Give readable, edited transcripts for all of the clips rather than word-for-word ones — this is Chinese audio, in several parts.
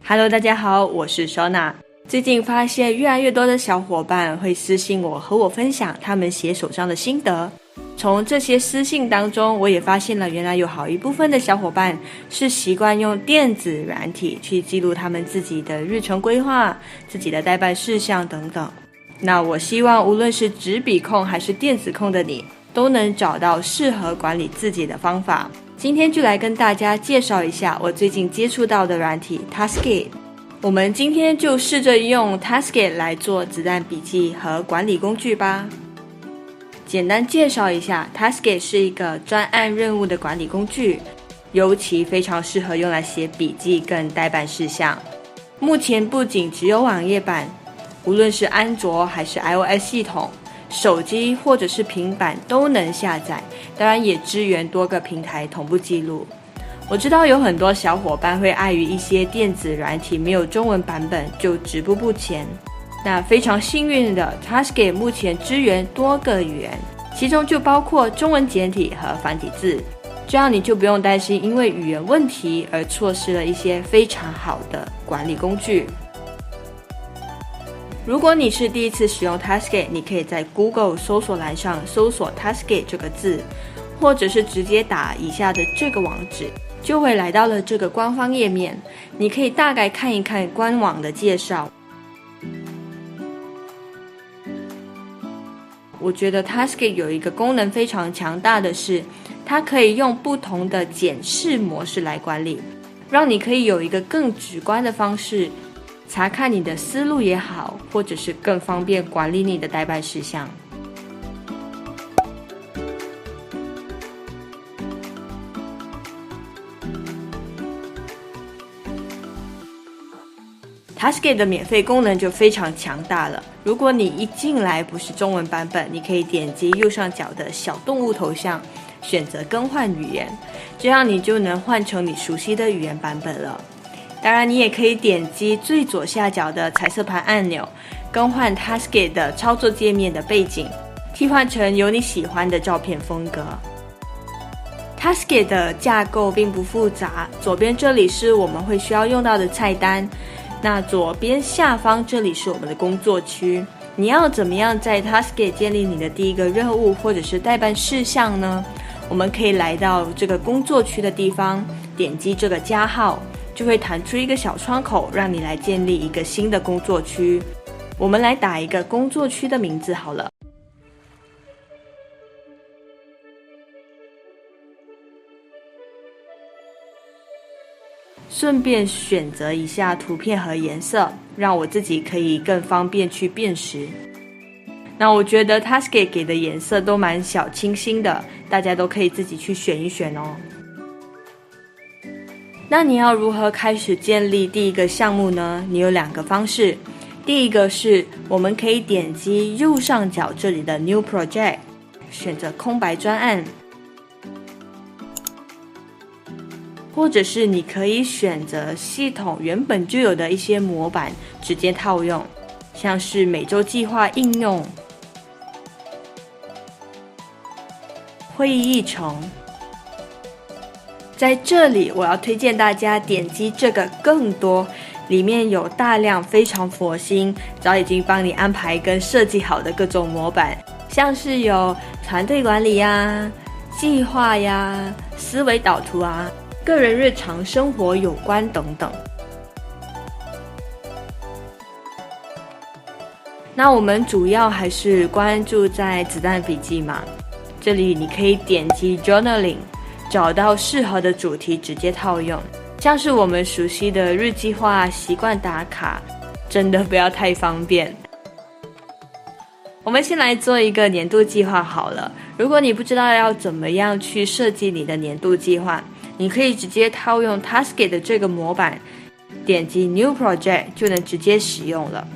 Hello， 大家好，我是 Shona。最近发现越来越多的小伙伴会私信我，和我分享他们写手账的心得。从这些私信当中，我也发现了原来有好一部分的小伙伴是习惯用电子软体去记录他们自己的日程规划、自己的待办事项等等。那我希望无论是纸笔控还是电子控的你，都能找到适合管理自己的方法。今天就来跟大家介绍一下我最近接触到的软体 Taskade。 我们今天就试着用 Taskade 来做子弹笔记和管理工具吧。简单介绍一下， Taskade 是一个专案任务的管理工具，尤其非常适合用来写笔记跟待办事项。目前不仅只有网页版，无论是安卓还是 iOS 系统，手机或者是平板都能下载，当然也支援多个平台同步记录。我知道有很多小伙伴会碍于一些电子软体没有中文版本就止步不前，那非常幸运的 Taskade 目前支援多个语言，其中就包括中文简体和繁体字，这样你就不用担心因为语言问题而错失了一些非常好的管理工具。如果你是第一次使用 Taskade， 你可以在 Google 搜索栏上搜索 Taskade 这个字，或者是直接打以下的这个网址，就会来到了这个官方页面。你可以大概看一看官网的介绍。我觉得 Taskade 有一个功能非常强大的是，它可以用不同的检视模式来管理，让你可以有一个更直观的方式查看你的思路也好，或者是更方便管理你的待办事项。Taskade 的免费功能就非常强大了。如果你一进来不是中文版本，你可以点击右上角的小动物头像，选择更换语言，这样你就能换成你熟悉的语言版本了。当然你也可以点击最左下角的彩色盘按钮，更换 Taskade 的操作界面的背景，替换成有你喜欢的照片风格。Taskade 的架构并不复杂，左边这里是我们会需要用到的菜单，那左边下方这里是我们的工作区。你要怎么样在 Taskade 建立你的第一个任务或者是待办事项呢？我们可以来到这个工作区的地方，点击这个加号，就会弹出一个小窗口，让你来建立一个新的工作区。我们来打一个工作区的名字好了。顺便选择一下图片和颜色，让我自己可以更方便去辨识。那我觉得 Taskade 给的颜色都蛮小清新的，大家都可以自己去选一选哦。那你要如何开始建立第一个项目呢？你有两个方式。第一个是我们可以点击右上角这里的 New Project， 选择空白专案，或者是你可以选择系统原本就有的一些模板直接套用，像是每周计划应用、会议议程。在这里我要推荐大家点击这个更多，里面有大量非常佛心，早已经帮你安排跟设计好的各种模板，像是有团队管理呀、计划呀、思维导图啊、个人日常生活有关等等。那我们主要还是关注在子弹笔记嘛，这里你可以点击 Journaling， 找到适合的主题直接套用，像是我们熟悉的日计划、习惯打卡，真的不要太方便。我们先来做一个年度计划好了。如果你不知道要怎么样去设计你的年度计划，你可以直接套用 Taskade 的这个模板，点击 New Project 就能直接使用了。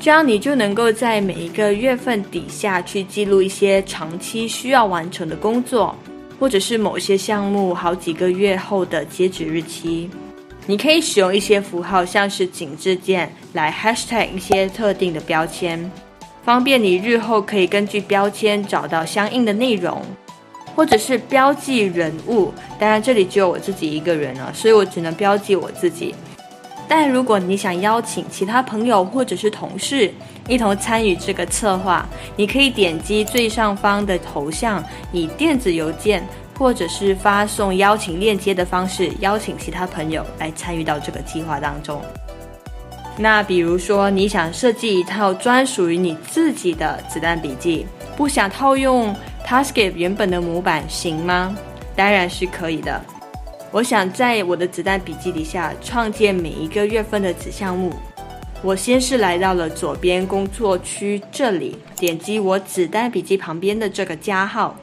这样你就能够在每一个月份底下去记录一些长期需要完成的工作，或者是某些项目好几个月后的截止日期。你可以使用一些符号，像是井字键来 hashtag 一些特定的标签，方便你日后可以根据标签找到相应的内容，或者是标记人物，当然这里只有我自己一个人了，所以我只能标记我自己。但如果你想邀请其他朋友或者是同事一同参与这个策划，你可以点击最上方的头像，以电子邮件或者是发送邀请链接的方式邀请其他朋友来参与到这个计划当中。那比如说你想设计一套专属于你自己的子弹笔记，不想套用 Tasket 原本的模板行吗？当然是可以的。我想在我的子弹笔记底下创建每一个月份的子项目。我先是来到了左边工作区这里，点击我子弹笔记旁边的这个加号，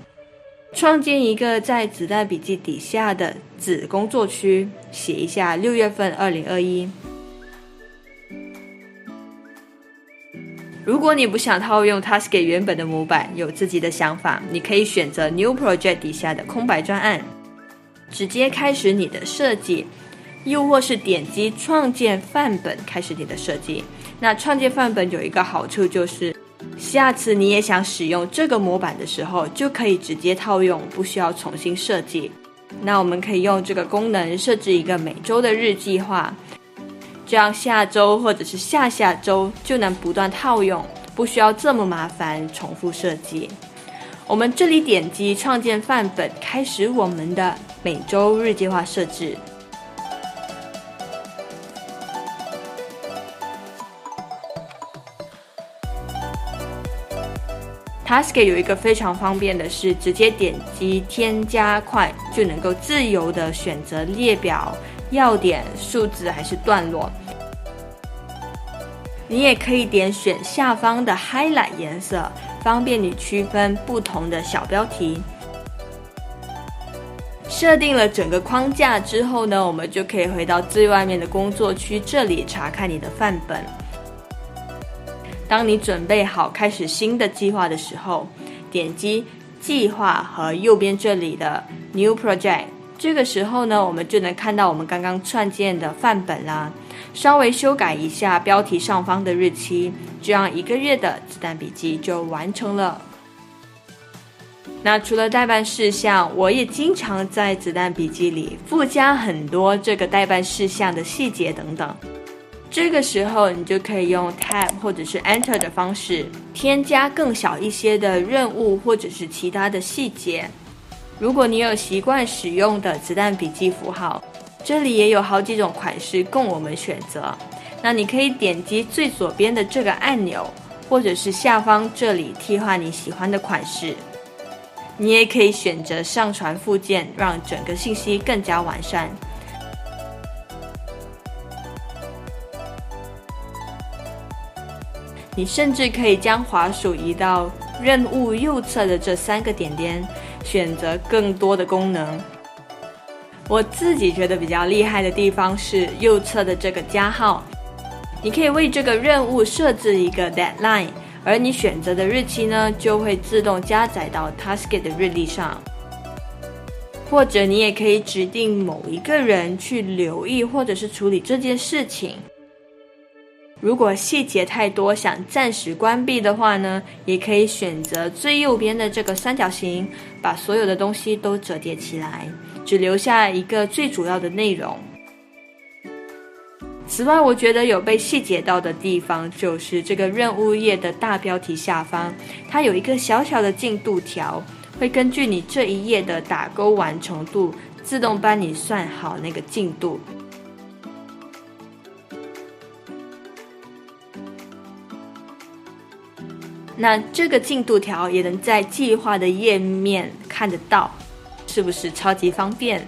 创建一个在子弹笔记底下的子工作区，写一下6月份2021。如果你不想套用 Tasket 原本的模板，有自己的想法，你可以选择 New Project 底下的空白专案，直接开始你的设计，又或是点击创建范本开始你的设计。那创建范本有一个好处，就是下次你也想使用这个模板的时候，就可以直接套用，不需要重新设计。那我们可以用这个功能设置一个每周的日计划，这样下周或者是下下周就能不断套用，不需要这么麻烦重复设计。我们这里点击创建范本，开始我们的每周日计划设置。Tasket 有一个非常方便的是，直接点击添加块就能够自由的选择列表、要点、数字还是段落。你也可以点选下方的 highlight 颜色，方便你区分不同的小标题。设定了整个框架之后呢，我们就可以回到最外面的工作区这里查看你的范本。当你准备好开始新的计划的时候，点击计划和右边这里的 New Project， 这个时候呢，我们就能看到我们刚刚创建的范本啦。稍微修改一下标题上方的日期，这样1个月的子弹笔记就完成了。那除了待办事项，我也经常在子弹笔记里附加很多这个待办事项的细节等等。这个时候你就可以用 Tab 或者是 Enter 的方式添加更小一些的任务或者是其他的细节。如果你有习惯使用的子弹笔记符号，这里也有好几种款式供我们选择。那你可以点击最左边的这个按钮，或者是下方这里替换你喜欢的款式。你也可以选择上传附件，让整个信息更加完善。你甚至可以将滑鼠移到任务右侧的这3个点点，选择更多的功能。我自己觉得比较厉害的地方是右侧的这个加号，你可以为这个任务设置一个 deadline， 而你选择的日期呢，就会自动加载到 Tasket 的日历上。或者你也可以指定某一个人去留意或者是处理这件事情。如果细节太多，想暂时关闭的话呢，也可以选择最右边的这个三角形，把所有的东西都折叠起来，只留下一个最主要的内容。此外，我觉得有被细节到的地方，就是这个任务页的大标题下方，它有一个小小的进度条，会根据你这一页的打勾完成度，自动帮你算好那个进度。那这个进度条也能在计划的页面看得到，是不是超级方便？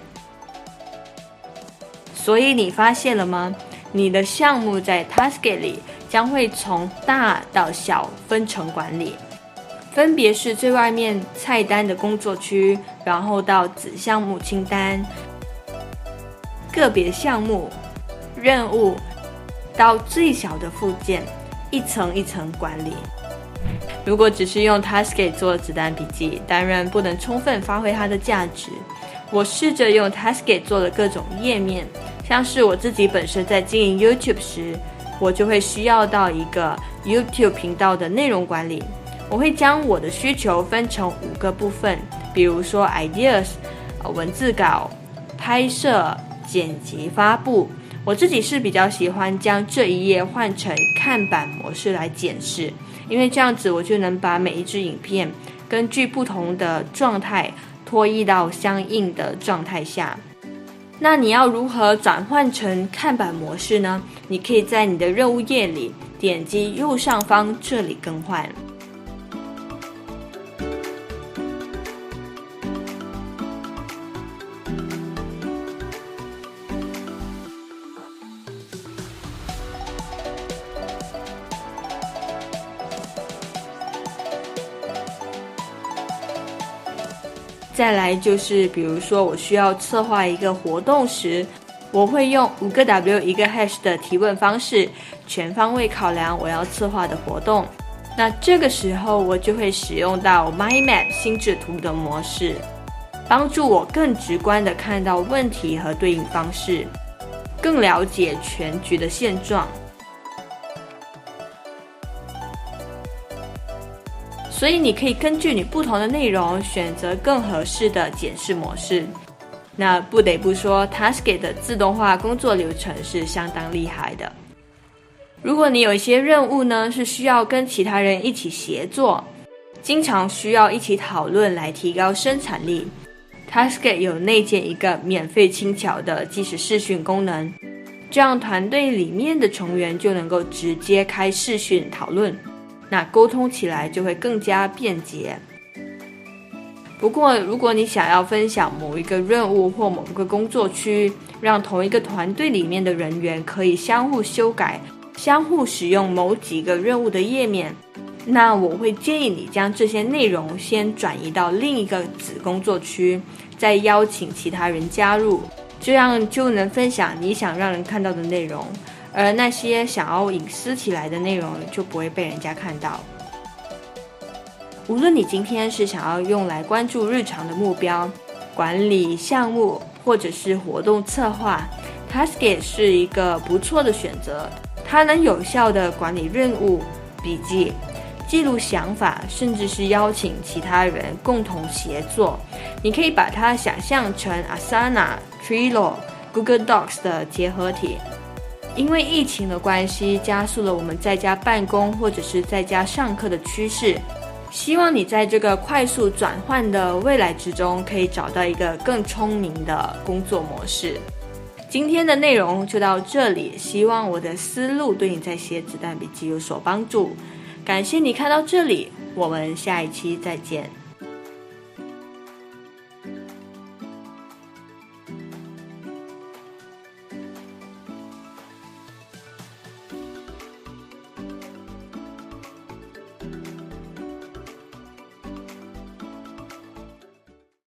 所以你发现了吗？你的项目在 Tasket 里将会从大到小分成管理，分别是最外面菜单的工作区，然后到子项目清单、个别项目、任务，到最小的附件，一层一层管理。如果只是用 Tasket 做子弹笔记，当然不能充分发挥它的价值。我试着用 Tasket 做了各种页面，像是我自己本身在经营 YouTube 时，我就会需要到一个 YouTube 频道的内容管理。我会将我的需求分成5个部分，比如说 ideas、文字稿、拍摄、剪辑、发布。我自己是比较喜欢将这一页换成看板模式来检视，因为这样子我就能把每一支影片根据不同的状态拖移到相应的状态下。那你要如何转换成看板模式呢？你可以在你的任务页里点击右上方这里更换。再来就是比如说我需要策划一个活动时，我会用5个 W 1个 hash 的提问方式，全方位考量我要策划的活动。那这个时候我就会使用到 Mind Map 心智图的模式，帮助我更直观地看到问题和对应方式，更了解全局的现状。所以你可以根据你不同的内容选择更合适的检视模式。那不得不说 Taskgate 的自动化工作流程是相当厉害的。如果你有一些任务呢是需要跟其他人一起协作，经常需要一起讨论来提高生产力， Taskgate 有内建一个免费轻巧的即时视讯功能，这样团队里面的成员就能够直接开视讯讨论，那沟通起来就会更加便捷。不过如果你想要分享某一个任务或某个工作区，让同一个团队里面的人员可以相互修改，相互使用某几个任务的页面，那我会建议你将这些内容先转移到另一个子工作区，再邀请其他人加入，这样就能分享你想让人看到的内容，而那些想要隐私起来的内容就不会被人家看到。无论你今天是想要用来关注日常的目标、管理项目或者是活动策划， Taskgate 是一个不错的选择。它能有效地管理任务、笔记、记录想法，甚至是邀请其他人共同协作。你可以把它想象成 Asana、Trello、Google Docs 的结合体。因为疫情的关系，加速了我们在家办公或者是在家上课的趋势。希望你在这个快速转换的未来之中，可以找到一个更聪明的工作模式。今天的内容就到这里，希望我的思路对你在写子弹笔记有所帮助。感谢你看到这里，我们下一期再见。